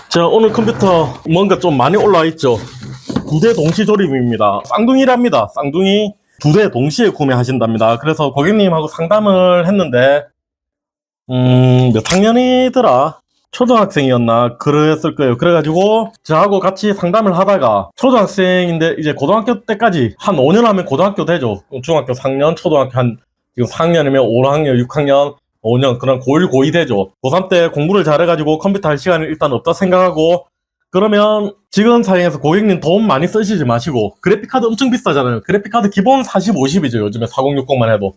자, 오늘 컴퓨터 뭔가 좀 많이 올라와 있죠. 2대 동시 조립입니다. 쌍둥이랍니다. 쌍둥이 2대 동시에 구매하신답니다. 그래서 고객님하고 상담을 했는데 몇 학년이더라? 초등학생이었나? 그랬을 거예요. 그래가지고 저하고 같이 상담을 하다가 초등학생인데 이제 고등학교 때까지 한 5년 하면 고등학교 되죠. 중학교 4년, 초등학교 한 지금 4학년이면 5학년, 6학년 5년, 그런 고1, 고2 되죠. 고3 때 공부를 잘해가지고 컴퓨터 할 시간이 일단 없다 생각하고, 그러면 지금 상황에서 고객님 돈 많이 쓰시지 마시고, 그래픽카드 엄청 비싸잖아요. 그래픽카드 기본 40, 50이죠. 요즘에 4060만 해도.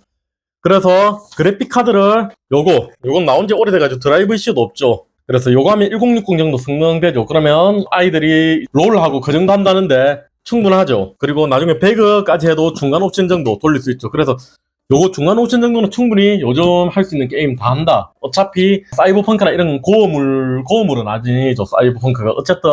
그래서 그래픽카드를 요건 나온 지 오래돼가지고 드라이브 이슈도 없죠. 그래서 요거 하면 1060 정도 성능 되죠. 그러면 아이들이 롤하고 그 정도 한다는데 충분하죠. 그리고 나중에 배그까지 해도 중간 옵션 정도 돌릴 수 있죠. 그래서 요거 중간 옵션 정도는 충분히 요즘 할 수 있는 게임 다 한다. 어차피 사이버펑크나 이런 고어물은 아니죠. 사이버펑크가 어쨌든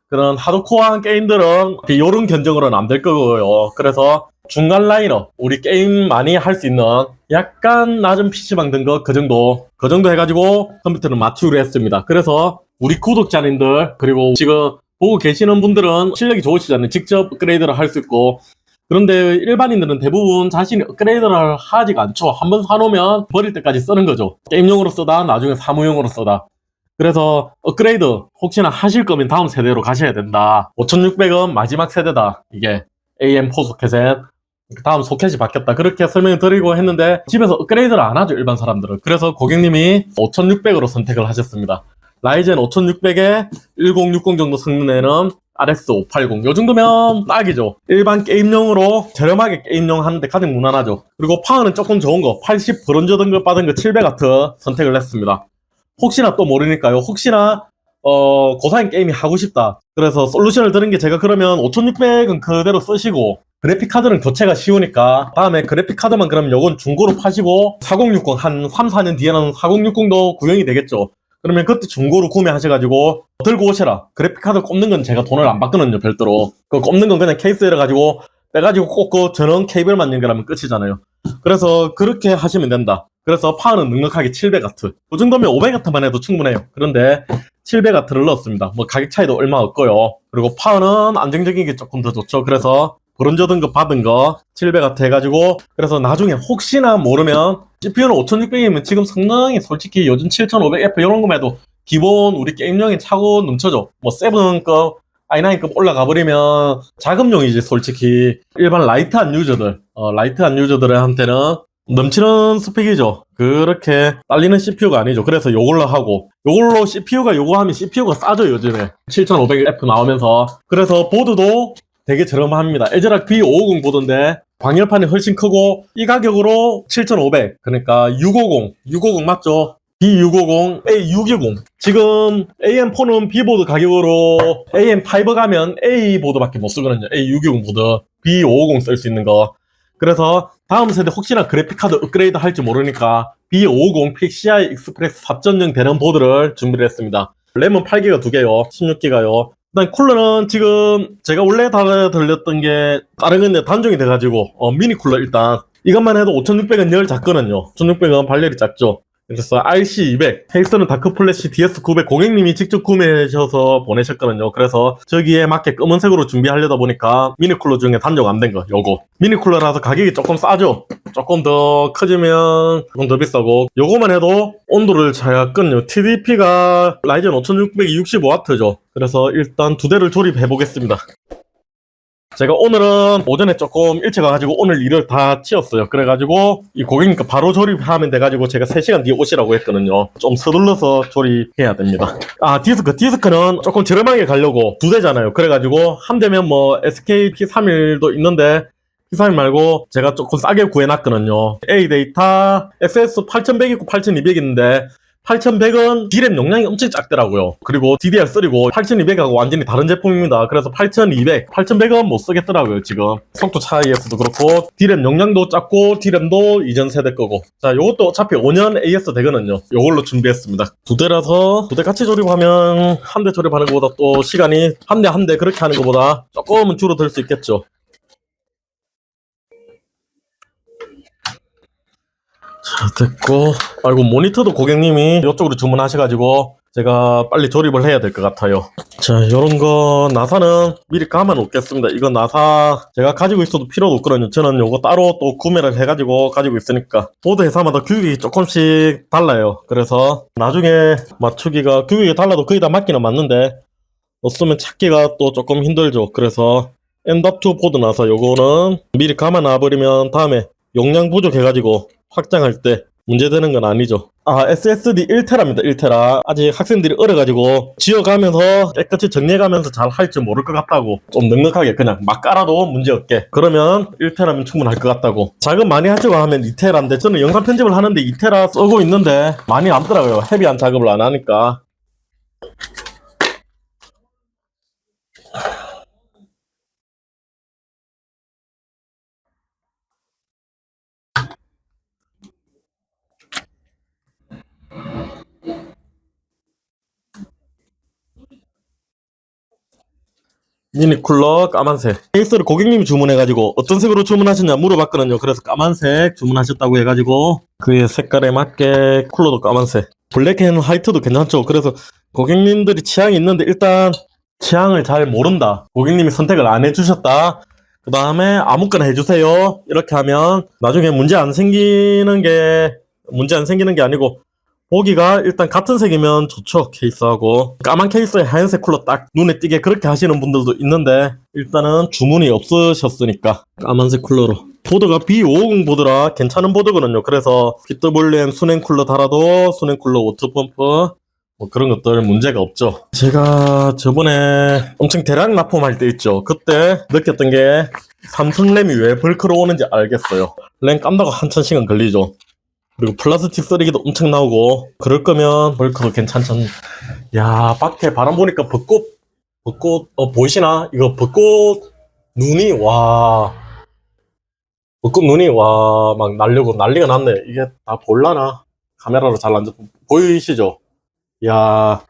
그런 하드코어한 게임들은 요런 견적으로는 안 될 거고요. 그래서 중간 라인업, 우리 게임 많이 할 수 있는 약간 낮은 PC방 든 거 그 정도 해가지고 컴퓨터를 맞추기로 했습니다. 그래서 우리 구독자님들 그리고 지금 보고 계시는 분들은 실력이 좋으시잖아요. 직접 업그레이드를 할 수 있고. 그런데 일반인들은 대부분 자신이 업그레이드를 하지가 않죠. 한번 사놓으면 버릴 때까지 쓰는 거죠. 게임용으로 쓰다 나중에 사무용으로 쓰다. 그래서 업그레이드 혹시나 하실 거면 다음 세대로 가셔야 된다. 5600은 마지막 세대다. 이게 AM4 소켓에 다음 소켓이 바뀌었다. 그렇게 설명을 드리고 했는데 집에서 업그레이드를 안 하죠. 일반 사람들은. 그래서 고객님이 5600으로 선택을 하셨습니다. 라이젠 5600에 1060 정도 성능에는 RX 580. 요 정도면 딱이죠. 일반 게임용으로 저렴하게 게임용 하는데 가장 무난하죠. 그리고 파워는 조금 좋은 거 80 브론즈 등급 받은 거 700W 선택을 했습니다. 혹시나 또 모르니까요. 혹시나 고사양 게임이 하고 싶다. 그래서 솔루션을 드린 게 제가 그러면 5600은 그대로 쓰시고 그래픽카드는 교체가 쉬우니까 다음에 그래픽카드만 그러면 요건 중고로 파시고 4060 한 3, 4년 뒤에는 4060도 구형이 되겠죠. 그러면 그때 중고로 구매하셔가지고 들고 오셔라. 그래픽카드 꼽는 건 제가 돈을 안 받거든요. 별도로. 그 꼽는 건 그냥 케이스 열어가지고 빼가지고 꽂고 전원 케이블만 연결하면 끝이잖아요. 그래서 그렇게 하시면 된다. 그래서 파워는 넉넉하게 700W. 그 정도면 500W만 해도 충분해요. 그런데 700W를 넣었습니다. 뭐 가격 차이도 얼마 없고요. 그리고 파워는 안정적인 게 조금 더 좋죠. 그래서 브론즈 등급 받은 거 700W 해가지고 그래서 나중에 혹시나 모르면 CPU는 5600이면 지금 성능이 솔직히 요즘 7500F 이런 거만 해도 기본 우리 게임용이 차고 넘쳐죠. 뭐 7급 i9급 올라가 버리면 자금용이지 솔직히. 일반 라이트한 유저들한테는 넘치는 스펙이죠. 그렇게 딸리는 CPU가 아니죠. 그래서 요걸로 하고 요걸로 CPU가 요거 하면 CPU가 싸죠. 요즘에 7500F 나오면서. 그래서 보드도 되게 저렴합니다. 에즈락 B550 보드인데 광열판이 훨씬 크고 이 가격으로 7500, 그러니까 650 맞죠? B650, A620. 지금 AM4는 B보드 가격으로 AM5 가면 A 보드밖에 못 쓰거든요. A620 보드, B550 쓸 수 있는 거. 그래서 다음 세대 혹시나 그래픽카드 업그레이드 할지 모르니까 B550 PCI Express 4.0 되는 보드를 준비를 했습니다. 램은 8기가 2개요. 16기가요. 일단 쿨러는 지금 제가 원래 다 들렸던 게 다른 건데 단종이 돼가지고 미니 쿨러 일단 이것만 해도 5600은 열 작거든요. 1600은 발열이 작죠. 그래서 RC200, 헤이스는 다크플래시 DS900 고객님이 직접 구매하셔서 보내셨거든요. 그래서 저기에 맞게 검은색으로 준비하려다 보니까 미니쿨러 중에 단종 안 된 거, 요거. 미니쿨러라서 가격이 조금 싸죠? 조금 더 커지면 조금 더 비싸고, 요거만 해도 온도를 잡거든요. TDP가 라이젠 5600이 65W죠. 그래서 일단 2대를 조립해 보겠습니다. 제가 오늘은 오전에 조금 일찍 와가지고 오늘 일을 다 치웠어요. 그래가지고 이 고객님께 바로 조립하면 돼가지고 제가 3시간 뒤에 오시라고 했거든요. 좀 서둘러서 조립해야 됩니다. 디스크는 조금 저렴하게 가려고 2대잖아요. 그래가지고 한 대면 뭐 SK P31도 있는데 P31 말고 제가 조금 싸게 구해놨거든요. A데이터 XS 8100 있고 8200 있는데 8100은 D램 용량이 엄청 작더라고요. 그리고 DDR3고 8200하고 완전히 다른 제품입니다. 그래서 8100은 못 쓰겠더라고요, 지금. 속도 차이에서도 그렇고, D램 용량도 작고, D램도 이전 세대 거고. 자, 요것도 어차피 5년 AS 되거든요. 요걸로 준비했습니다. 2대라서, 2대 같이 조립하면, 한 대 조립하는 것보다 또 시간이 한 대 그렇게 하는 것보다 조금은 줄어들 수 있겠죠. 자, 됐고. 아이고, 모니터도 고객님이 이쪽으로 주문하셔가지고 제가 빨리 조립을 해야 될 것 같아요. 자, 요런 거 나사는 미리 감아 놓겠습니다. 이건 나사 제가 가지고 있어도 필요도 없거든요. 저는 요거 따로 또 구매를 해가지고 가지고 있으니까. 보드 회사마다 규격이 조금씩 달라요. 그래서 나중에 맞추기가 규격이 달라도 거의 다 맞기는 맞는데 없으면 찾기가 또 조금 힘들죠. 그래서 M.2 보드 나사 요거는 미리 감아 놔버리면 다음에 용량 부족해가지고 확장할 때 문제되는 건 아니죠. SSD 1테라입니다. 1테라. 아직 학생들이 어려가지고 지어가면서 깨끗이 정리해가면서 잘 할지 모를 것 같다고. 좀 넉넉하게 그냥 막 깔아도 문제없게. 그러면 1테라면 충분할 것 같다고. 작업 많이 하자고 하면 2테라인데 저는 영상 편집을 하는데 2테라 쓰고 있는데 많이 남더라고요. 헤비한 작업을 안 하니까. 미니쿨러 까만색 케이스를 고객님이 주문해가지고 어떤 색으로 주문하셨냐 물어봤거든요. 그래서 까만색 주문하셨다고 해가지고 그의 색깔에 맞게 쿨러도 까만색, 블랙 앤 화이트도 괜찮죠. 그래서 고객님들이 취향이 있는데 일단 취향을 잘 모른다, 고객님이 선택을 안 해주셨다, 그 다음에 아무거나 해주세요 이렇게 하면 나중에 문제 안 생기는 게 아니고 보기가 일단 같은 색이면 좋죠. 케이스하고 까만 케이스에 하얀색 쿨러 딱 눈에 띄게 그렇게 하시는 분들도 있는데 일단은 주문이 없으셨으니까 까만색 쿨러로. 보드가 B550 보드라 괜찮은 보드거든요. 그래서 PWM 수냉 쿨러 달아도 수냉 쿨러 워터펌프 뭐 그런 것들 문제가 없죠. 제가 저번에 엄청 대량 납품할 때 있죠. 그때 느꼈던 게 삼성 램이 왜 벌크로 오는지 알겠어요. 램 깐다고 한참 시간 걸리죠. 그리고 플라스틱 쓰레기도 엄청 나오고 그럴 거면 벌크도 괜찮잖아. 야, 밖에 바람 보니까 벚꽃 보이시나? 이거 벚꽃 눈이 와 막 날려고 난리가 났네. 이게 다 볼라나? 카메라로 잘 안 잡 보이시죠? 야,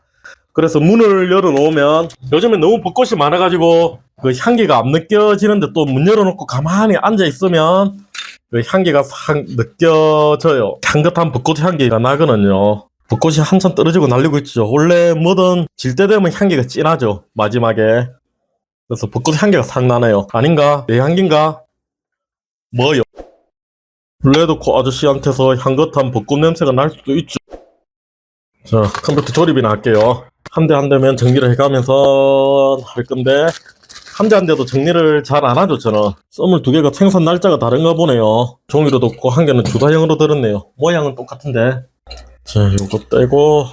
그래서 문을 열어놓으면 요즘에 너무 벚꽃이 많아가지고 그 향기가 안 느껴지는데 또 문 열어놓고 가만히 앉아있으면 그 향기가 싹 느껴져요. 향긋한 벚꽃 향기가 나거든요. 벚꽃이 한참 떨어지고 날리고 있죠. 원래 뭐든 질 때 되면 향기가 진하죠, 마지막에. 그래서 벚꽃 향기가 싹 나네요. 아닌가? 내 향기인가? 뭐요? 레드코 아저씨한테서 향긋한 벚꽃 냄새가 날 수도 있죠. 자, 컴퓨터 조립이나 할게요. 한 대 한 대면 정리를 해가면서 할 건데 한 대 한 대도 정리를 잘 안 하죠. 저는 썸을 두 개가 생산 날짜가 다른가 보네요. 종이로도 없고 한 개는 주사형으로 들었네요. 모양은 똑같은데. 자, 요거 떼고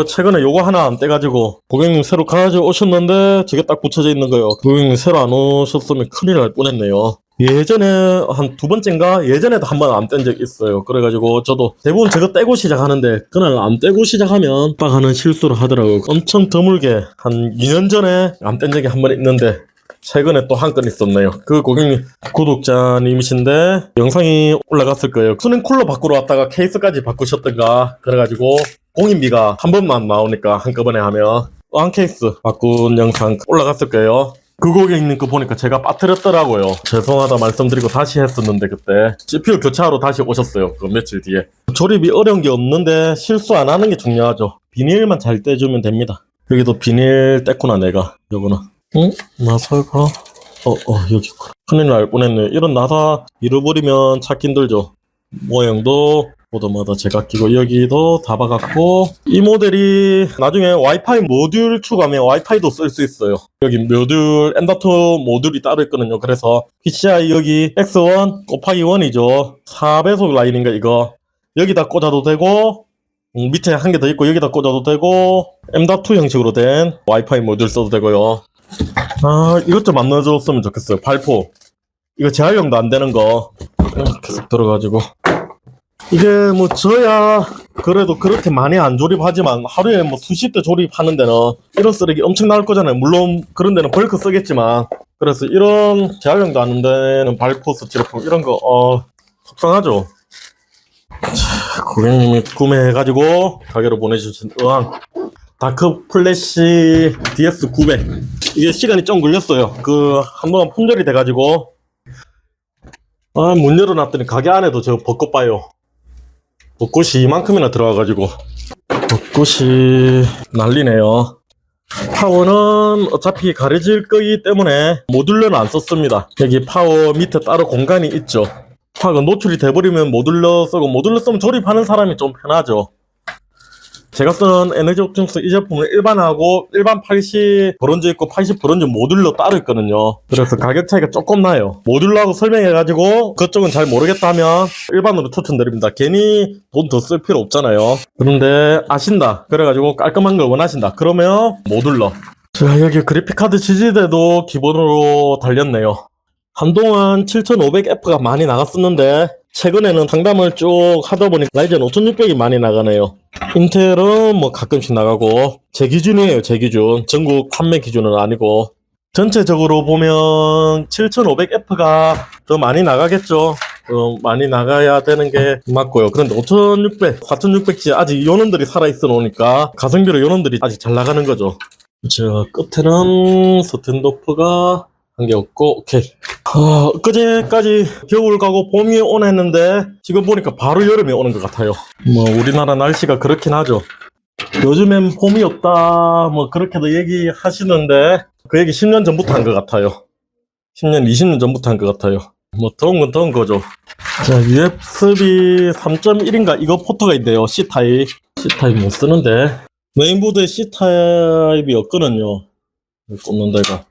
최근에 요거 하나 안 떼가지고 고객님 새로 가지고 오셨는데 저게 딱 붙여져 있는 거예요. 고객님 새로 안 오셨으면 큰일 날 뻔했네요. 예전에 한 두 번째인가 예전에도 한 번 안 뗀 적 있어요. 그래가지고 저도 대부분 저거 떼고 시작하는데 그날 안 떼고 시작하면 딱 하는 실수를 하더라고요. 엄청 드물게 한 2년 전에 안 뗀 적이 한 번 있는데 최근에 또 한 건 있었네요. 그 고객님 구독자님이신데 영상이 올라갔을 거예요. 수냉 쿨러 바꾸러 왔다가 케이스까지 바꾸셨던가 그래가지고 공인비가 한 번만 나오니까 한꺼번에 하면 한 케이스 바꾼 영상 올라갔을 거예요. 그 고객님 거 보니까 제가 빠뜨렸더라고요. 죄송하다 말씀드리고 다시 했었는데 그때 CPU 교체하러 다시 오셨어요. 그 며칠 뒤에. 조립이 어려운 게 없는데 실수 안 하는 게 중요하죠. 비닐만 잘 떼주면 됩니다. 여기도 비닐 뗐구나 내가. 요거는 나사가 여기 큰일 날 뻔했네. 이런 나사 잃어버리면 찾기 힘들죠. 모양도 보드마다 제가 끼고 여기도 다 박았고 이 모델이 나중에 와이파이 모듈 추가하면 와이파이도 쓸 수 있어요. 여기 모듈 M.2 모듈이 따로 있거든요. 그래서 PCI 여기 X1 곱하기 1이죠 4배속 라인인가 이거 여기다 꽂아도 되고 밑에 한 개 더 있고 여기다 꽂아도 되고 M.2 형식으로 된 와이파이 모듈 써도 되고요. 이것 좀 안 넣어줬으면 좋겠어요. 발포 이거 재활용도 안 되는 거 계속 들어가지고 이게 뭐 저야 그래도 그렇게 많이 안 조립하지만 하루에 뭐 수십 대 조립하는 데는 이런 쓰레기 엄청 나올 거잖아요. 물론 그런 데는 벌크 쓰겠지만 그래서 이런 재활용도 안 되는 발포 스티로폼 이런 거 속상하죠. 자, 고객님이 구매해가지고 가게로 보내주신 의왕 다크 플래시 DS900 이게 시간이 좀 걸렸어요. 그 한동안 품절이 돼가지고 문 열어놨더니 가게 안에도 저 벚꽃 봐요. 벚꽃이 이만큼이나 들어와가지고 굿이 난리네요. 파워는 어차피 가려질 거기 때문에 모듈러는 안 썼습니다. 여기 파워 밑에 따로 공간이 있죠. 파워가 노출이 돼버리면 모듈러 쓰고, 모듈러 쓰면 조립하는 사람이 좀 편하죠. 제가 쓰는 에너지 옵tim스 이 제품은 일반하고 일반 80 브론즈 있고 80 브론즈 모듈러 따로 있거든요. 그래서 가격 차이가 조금 나요. 모듈러하고 설명해가지고 그쪽은 잘 모르겠다면 일반으로 추천드립니다. 괜히 돈 더 쓸 필요 없잖아요. 그런데 아신다, 그래가지고 깔끔한 걸 원하신다, 그러면 모듈러. 자, 여기 그래픽카드 지지대도 기본으로 달렸네요. 한동안 7500F가 많이 나갔었는데 최근에는 상담을 쭉 하다 보니 라이젠 5600이 많이 나가네요. 인텔은 뭐 가끔씩 나가고, 제 기준이에요, 제 기준. 전국 판매 기준은 아니고. 전체적으로 보면 7500F가 더 많이 나가겠죠. 많이 나가야 되는 게 맞고요. 그런데 5600, 4600G 아직 요놈들이 살아있어 놓으니까 가성비로 요놈들이 아직 잘 나가는 거죠. 저 끝에는 스탠드오프가 한 게 없고, 오케이. 그제까지 겨울 가고 봄이 오나 했는데 지금 보니까 바로 여름이 오는 것 같아요. 뭐 우리나라 날씨가 그렇긴 하죠. 요즘엔 봄이 없다 뭐 그렇게도 얘기하시는데 그 얘기 10년 전부터 한 것 같아요. 10년, 20년 전부터 한 것 같아요. 뭐 더운 건 더운 거죠. 자, USB 3.1인가 이거 포트가 있네요. C타입. C타입 못 쓰는데 메인보드에 C타입이 없거든요. 꽂는 데가.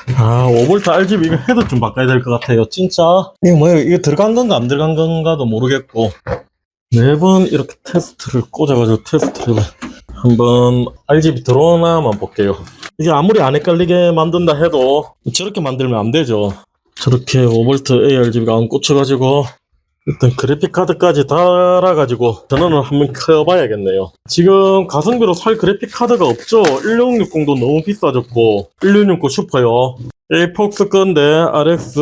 5V RGB 이거 헤드 좀 바꿔야 될 것 같아요. 진짜 이게 뭐예요? 이게 들어간 건가 안 들어간 건가도 모르겠고, 매번 이렇게 테스트를 꽂아가지고 테스트를 한번 RGB 들어오나만 볼게요. 이게 아무리 안 헷갈리게 만든다 해도 저렇게 만들면 안 되죠. 저렇게 5V ARGB가 안 꽂혀가지고 일단 그래픽카드까지 달아가지고 전원을 한번 켜봐야겠네요. 지금 가성비로 살 그래픽카드가 없죠. 1660도 너무 비싸졌고 1660 슈퍼요. 에이폭스 건데 RX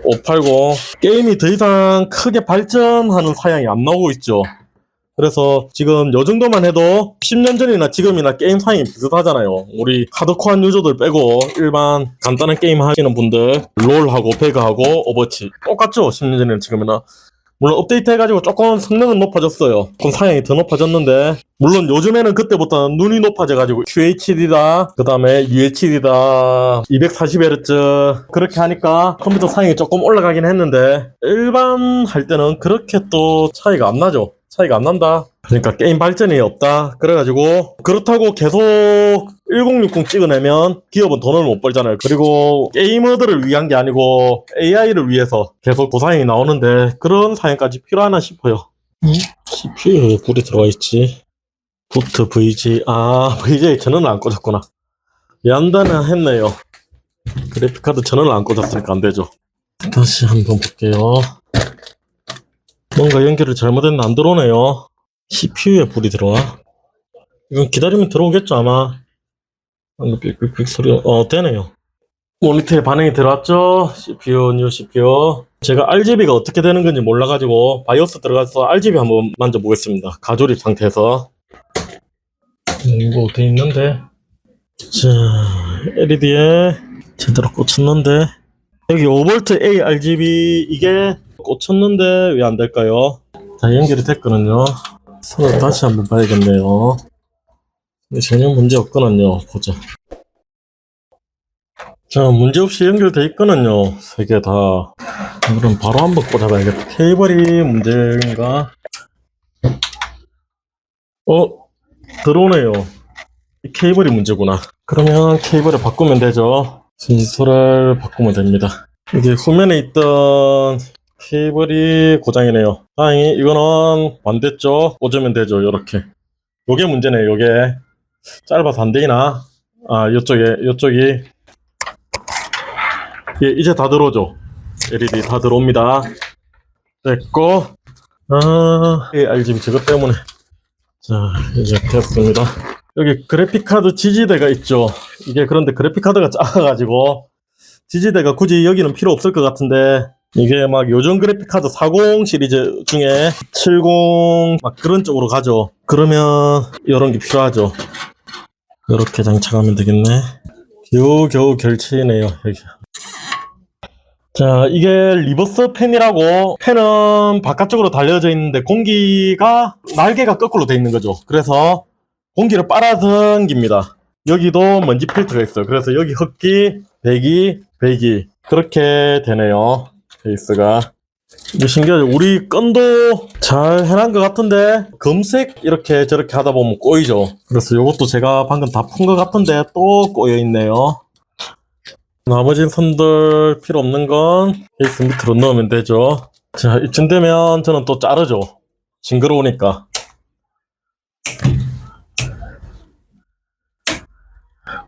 580 게임이 더 이상 크게 발전하는 사양이 안 나오고 있죠. 그래서 지금 요 정도만 해도 10년 전이나 지금이나 게임 사양이 비슷하잖아요. 우리 하드코어한 유저들 빼고 일반 간단한 게임 하시는 분들 롤하고 배그하고 오버워치 똑같죠. 10년 전이나 지금이나. 물론 업데이트 해가지고 조금 성능은 높아졌어요. 조금 사양이 더 높아졌는데, 물론 요즘에는 그때보다 눈이 높아져가지고 QHD다, 그 다음에 UHD다, 240Hz 그렇게 하니까 컴퓨터 사양이 조금 올라가긴 했는데 일반 할 때는 그렇게 또 차이가 안 나죠. 차이가 안 난다. 그러니까 게임 발전이 없다. 그래가지고 그렇다고 계속 1060 찍어내면 기업은 돈을 못 벌잖아요. 그리고 게이머들을 위한 게 아니고 AI를 위해서 계속 고사양이 나오는데 그런 사양까지 필요하나 싶어요. CPU에 불이 들어와 있지. 부트 VG. VGA 전원을 안 꽂았구나. 얀다나 했네요. 그래픽카드 전원을 안 꽂았으니까 안 되죠. 다시 한번 볼게요. 뭔가 연결을 잘못했나 안 들어오네요. CPU에 불이 들어와. 이건 기다리면 들어오겠죠 아마. 삑삑삑 소리. 되네요. 모니터에 반응이 들어왔죠. CPU, 뉴 CPU. 제가 RGB가 어떻게 되는 건지 몰라가지고 바이오스 들어가서 RGB 한번 만져보겠습니다. 가조립 상태에서. 이거 어디 있는데? 자, LED에 제대로 꽂혔는데 여기 5V ARGB 이게 꽂혔는데 왜 안 될까요? 자, 연결이 됐거든요. 선을 다시 한번 봐야겠네요. 전혀 문제 없거든요. 보자. 자, 문제없이 연결돼 있거든요. 세 개 다. 그럼 바로 한번 꽂아봐야겠다. 케이블이 문제인가? 들어오네요. 이 케이블이 문제구나. 그러면 케이블을 바꾸면 되죠. 순서를 바꾸면 됩니다. 이게 후면에 있던 케이블이 고장이네요. 다행히 이거는 반대쪽 꽂으면 되죠. 요렇게. 요게 문제네요. 요게 짧아서 안 되나? 요쪽이 예, 이제 다 들어오죠. LED 다 들어옵니다. 됐고, RGB 저것 때문에. 자, 이제 됐습니다. 여기 그래픽카드 지지대가 있죠. 이게 그런데 그래픽카드가 작아가지고 지지대가 굳이 여기는 필요 없을 것 같은데, 이게 막 요즘 그래픽카드 40 시리즈 중에 70 막 그런 쪽으로 가죠. 그러면 이런 게 필요하죠. 이렇게 장착하면 되겠네. 겨우 결치네요. 여기 자, 이게 리버스 팬이라고, 팬은 바깥쪽으로 달려져 있는데 공기가 날개가 거꾸로 돼 있는 거죠. 그래서 공기를 빨아당깁니다. 여기도 먼지 필터가 있어요. 그래서 여기 흡기, 배기 그렇게 되네요. 베이스가. 이게 신기하죠. 우리 건도 잘 해놓은 것 같은데 검색 이렇게 저렇게 하다 보면 꼬이죠. 그래서 이것도 제가 방금 다 푼 것 같은데 또 꼬여 있네요. 나머지 선들 필요 없는 건 케이스 밑으로 넣으면 되죠. 자, 이쯤 되면 저는 또 자르죠. 징그러우니까.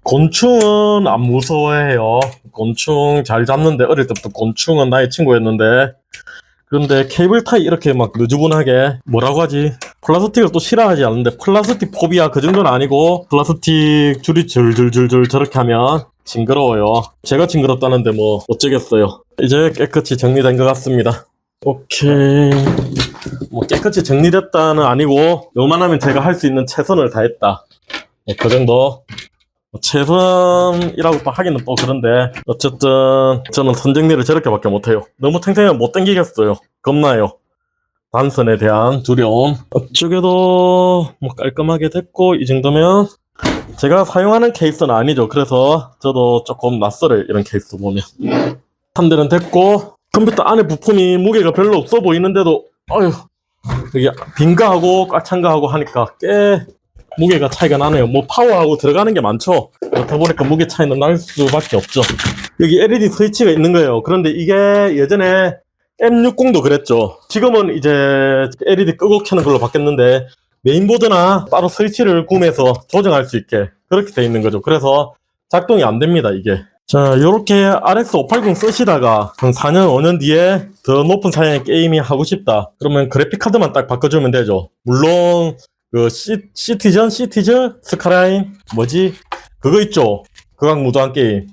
곤충은 안 무서워해요. 곤충 잘 잡는데, 어릴 때부터 곤충은 나의 친구였는데, 그런데 케이블 타이 이렇게 막 느주분하게, 뭐라고 하지? 플라스틱을 또 싫어하지 않는데, 플라스틱 포비아 그 정도는 아니고, 플라스틱 줄이 줄줄줄줄 저렇게 하면 징그러워요. 제가 징그럽다는데 뭐 어쩌겠어요. 이제 깨끗이 정리된 것 같습니다. 오케이. 뭐 깨끗이 정리됐다는 아니고, 요만하면 제가 할 수 있는 최선을 다했다. 그 정도. 최선이라고 또 하기는 또 그런데 어쨌든 저는 선정리를 저렇게밖에 못해요. 너무 탱탱하면 못 당기겠어요. 겁나요. 단선에 대한 두려움. 이쪽에도 뭐 깔끔하게 됐고 이 정도면 제가 사용하는 케이스는 아니죠. 그래서 저도 조금 낯설어요. 이런 케이스 보면. 한 대는 됐고 컴퓨터 안에 부품이 무게가 별로 없어 보이는데도 어휴 이게 빈가하고 꽉 찬가하고 하니까 꽤 무게가 차이가 나네요. 뭐 파워하고 들어가는 게 많죠. 그렇다 보니까 무게 차이는 날 수밖에 없죠. 여기 LED 스위치가 있는 거예요. 그런데 이게 예전에 M60도 그랬죠. 지금은 이제 LED 끄고 켜는 걸로 바뀌었는데 메인보드나 따로 스위치를 구매해서 조정할 수 있게 그렇게 돼 있는 거죠. 그래서 작동이 안 됩니다, 이게. 자, 요렇게 RX580 쓰시다가 한 4년, 5년 뒤에 더 높은 사양의 게임이 하고 싶다. 그러면 그래픽카드만 딱 바꿔주면 되죠. 물론 그 시티즌, 스카라인 뭐지? 그거 있죠. 극악무도한 게임.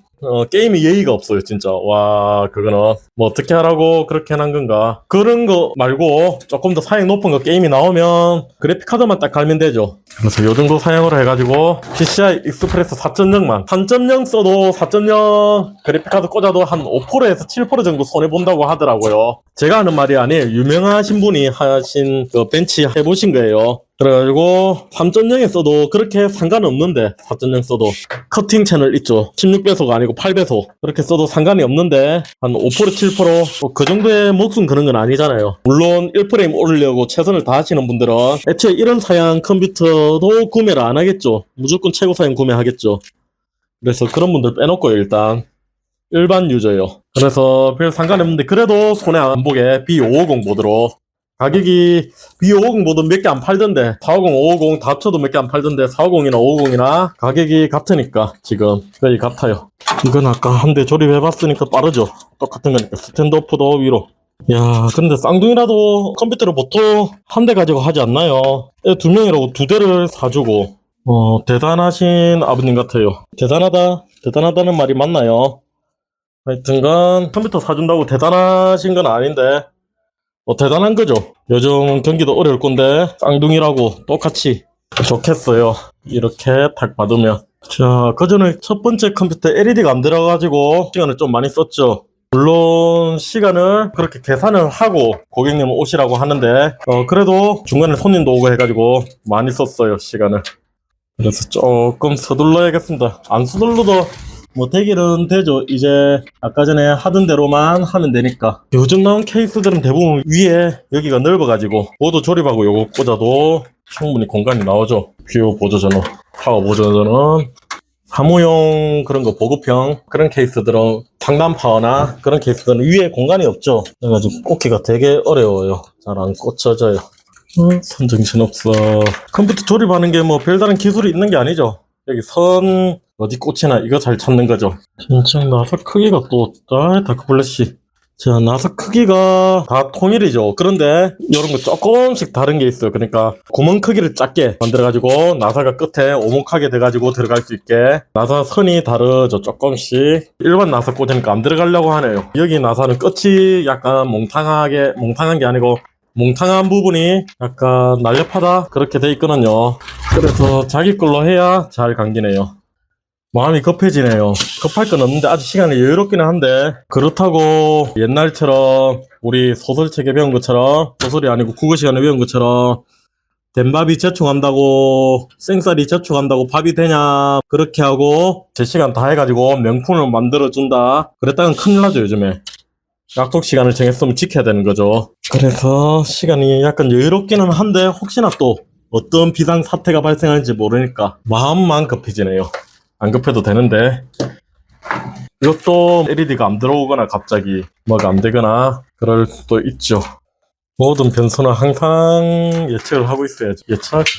게임이 예의가 없어요, 진짜. 와, 그거는 뭐 어떻게 하라고 그렇게 해놓은 건가? 그런 거 말고 조금 더 사양 높은 거 게임이 나오면 그래픽 카드만 딱 갈면 되죠. 그래서 요 정도 사양으로 해가지고 PCI 익스프레스 4.0만 3.0 써도 4.0 그래픽 카드 꽂아도 한 5%에서 7% 정도 손해 본다고 하더라고요. 제가 하는 말이 아니에요. 유명하신 분이 하신 그 벤치 해보신 거예요. 그래가지고 3.0에 써도 그렇게 상관없는데 4.0 써도 커팅 채널 있죠. 16배속 아니고 8배속 그렇게 써도 상관이 없는데 한 5% 7% 그 정도의 목숨 그런 건 아니잖아요. 물론 1프레임 올리려고 최선을 다하시는 분들은 애초에 이런 사양 컴퓨터도 구매를 안 하겠죠. 무조건 최고 사양 구매하겠죠. 그래서 그런 분들 빼놓고요. 일단 일반 유저요. 그래서 별 상관이 없는데 그래도 손해 안 보게 B550 모드로 가격이 B550 모드 몇 개 안 팔던데 450, 550 다 합쳐도 몇 개 안 팔던데 450이나 550이나 가격이 같으니까 지금 거의 같아요. 이건 아까 한 대 조립해봤으니까 빠르죠. 똑같은 거니까 스탠드오프도 위로. 야, 근데 쌍둥이라도 컴퓨터를 보통 한 대 가지고 하지 않나요? 두 명이라고 두 대를 사주고 대단하신 아버님 같아요. 대단하다는 말이 맞나요? 하여튼간 컴퓨터 사준다고 대단하신 건 아닌데 대단한 거죠. 요즘 경기도 어려울 건데 쌍둥이라고 똑같이 좋겠어요. 이렇게 탁 받으면. 자, 그전에 첫 번째 컴퓨터 LED가 안 들어가지고 시간을 좀 많이 썼죠. 물론 시간을 그렇게 계산을 하고 고객님 오시라고 하는데 그래도 중간에 손님도 오고 해가지고 많이 썼어요, 시간을. 그래서 조금 서둘러야겠습니다. 안 서둘러도 뭐 되기는 되죠. 이제 아까 전에 하던 대로만 하면 되니까. 요즘 나온 케이스들은 대부분 위에 여기가 넓어가지고 보드 조립하고 요거 꽂아도 충분히 공간이 나오죠. 뷰 보조전원, 파워 보조전원, 사무용 그런 거 보급형 그런 케이스들은 상단 파워나 그런 케이스들은 위에 공간이 없죠. 그래가지고 꽂기가 되게 어려워요. 잘 안 꽂혀져요. 선정신 없어. 컴퓨터 조립하는 게 뭐 별다른 기술이 있는 게 아니죠. 여기 선 어디 꽂히나 이거 잘 찾는 거죠. 진짜 나사 크기가 또 다크플래시. 자, 나사 크기가 다 통일이죠. 그런데 이런 거 조금씩 다른 게 있어요. 그러니까 구멍 크기를 작게 만들어가지고 나사가 끝에 오목하게 돼가지고 들어갈 수 있게 나사 선이 다르죠. 조금씩. 일반 나사 꽂으니까 안 들어가려고 하네요. 여기 나사는 끝이 약간 몽탕한 게 아니고 몽탕한 부분이 약간 날렵하다 그렇게 돼 있거든요. 그래서 자기 걸로 해야 잘 감기네요. 마음이 급해지네요. 급할 건 없는데 아직 시간이 여유롭기는 한데 그렇다고 옛날처럼 우리 소설책에 배운 것처럼 소설이 아니고 국어 시간에 배운 것처럼 된밥이 제충한다고 생쌀이 제충한다고 밥이 되냐 그렇게 하고 제 시간 다 해가지고 명품을 만들어준다 그랬다간 큰일 나죠 요즘에. 약속 시간을 정했으면 지켜야 되는 거죠. 그래서 시간이 약간 여유롭기는 한데 혹시나 또 어떤 비상 사태가 발생할지 모르니까 마음만 급해지네요. 안 급해도 되는데 이것도 LED가 안 들어오거나 갑자기 뭐가 안 되거나 그럴 수도 있죠. 모든 변수는 항상 예측을 하고 있어야죠.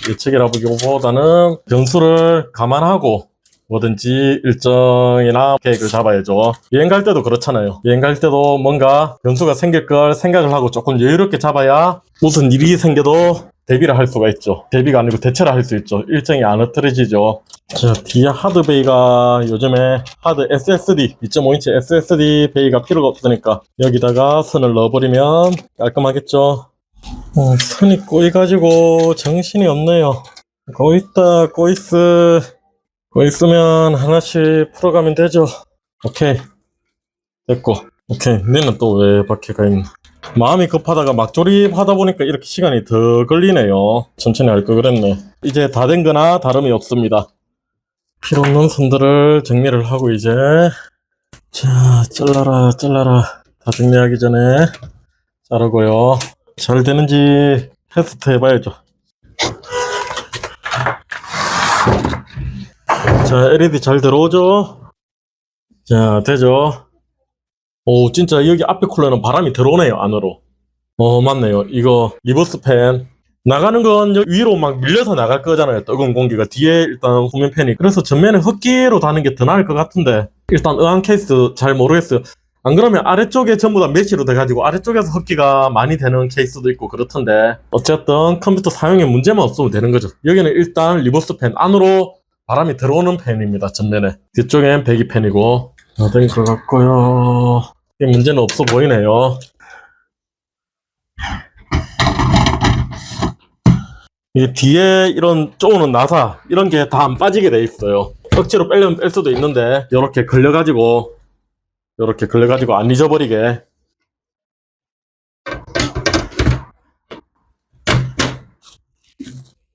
예측이라기보다는 변수를 감안하고 뭐든지 일정이나 계획을 잡아야죠. 여행 갈 때도 그렇잖아요. 여행 갈 때도 뭔가 변수가 생길 걸 생각을 하고 조금 여유롭게 잡아야 무슨 일이 생겨도 대비를 할 수가 있죠. 대비가 아니고 대처를 할 수 있죠. 일정이 안 흐트러지죠. 자, 뒤에 하드 베이가 요즘에 하드 SSD 2.5인치 SSD 베이가 필요가 없으니까 여기다가 선을 넣어버리면 깔끔하겠죠. 선이 꼬이가지고 정신이 없네요. 꼬있다 꼬있으면 하나씩 풀어가면 되죠. 오케이 됐고. 오케이 니는 또 왜 밖에 가 있나. 마음이 급하다가 막 조립하다 보니까 이렇게 시간이 더 걸리네요. 천천히 할 걸 그랬네. 이제 다 된 거나 다름이 없습니다. 필요 없는 선들을 정리를 하고 이제 자 잘라라 다 정리하기 전에 자르고요. 잘 되는지 테스트 해봐야죠. 자 LED 잘 들어오죠? 자 되죠? 오 진짜 여기 앞에 쿨러는 바람이 들어오네요 안으로. 맞네요. 이거 리버스 팬 나가는 건 위로 막 밀려서 나갈 거잖아요. 뜨거운 공기가 뒤에 일단 후면 팬이. 그래서 전면에 흡기로 다는 게 더 나을 것 같은데 일단 의한 케이스 잘 모르겠어요. 안 그러면 아래쪽에 전부 다 메쉬로 돼가지고 아래쪽에서 흡기가 많이 되는 케이스도 있고 그렇던데 어쨌든 컴퓨터 사용에 문제만 없으면 되는 거죠. 여기는 일단 리버스 팬 안으로 바람이 들어오는 팬입니다. 전면에. 뒤쪽엔 배기 팬이고 다 된 것 같고요. 문제는 없어 보이네요. 이 뒤에 이런 쪼는 나사 이런 게 다 안 빠지게 돼 있어요. 억지로 빼려면 뺄 수도 있는데 이렇게 걸려가지고 안 잊어버리게.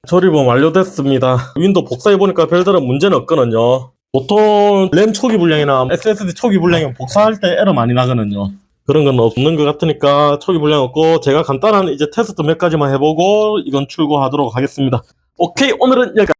조립은 완료됐습니다. 윈도우 복사해보니까 별다른 문제는 없거든요. 보통 램 초기 불량이나 SSD 초기 불량이면 복사할 때 에러 많이 나거든요. 그런 건 없는 것 같으니까 초기 불량 없고 제가 간단한 이제 테스트 몇 가지만 해보고 이건 출고하도록 하겠습니다. 오케이 오늘은 여기까지.